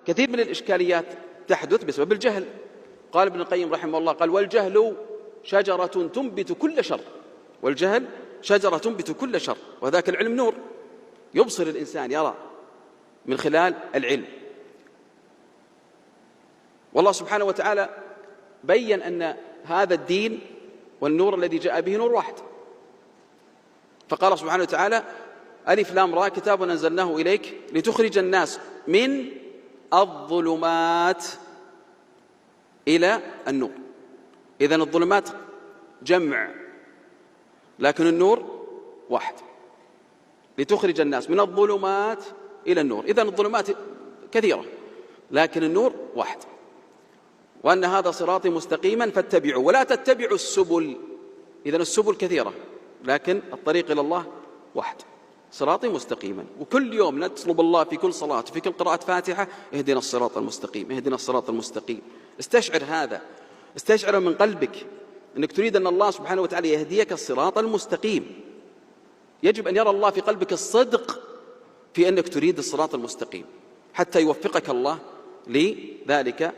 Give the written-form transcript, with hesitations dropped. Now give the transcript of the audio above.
كثير من الإشكاليات تحدث بسبب الجهل. قال ابن القيم رحمه الله، قال: والجهل شجرة تنبت كل شر. والجهل شجرة تنبت كل شر، وذاك العلم نور يبصر الإنسان، يرى من خلال العلم. والله سبحانه وتعالى بيّن أن هذا الدين والنور الذي جاء به نور واحد، فقال سبحانه وتعالى: ألف لام را كتاب أنزلناه إليك لتخرج الناس من الظلمات إلى النور. إذن الظلمات جمع، لكن النور واحد، لتخرج الناس من الظلمات إلى النور. إذن الظلمات كثيرة لكن النور واحد. وأن هذا صراطي مستقيما فاتبعوا ولا تتبعوا السبل. إذن السبل كثيرة لكن الطريق إلى الله واحد، صراطي مستقيما. وكل يوم نطلب الله في كل صلاة في كل قراءة فاتحة: اهدنا الصراط المستقيم، اهدنا الصراط المستقيم. استشعر هذا، استشعر من قلبك أنك تريد أن الله سبحانه وتعالى يهديك الصراط المستقيم. يجب أن يرى الله في قلبك الصدق في أنك تريد الصراط المستقيم حتى يوفقك الله لذلك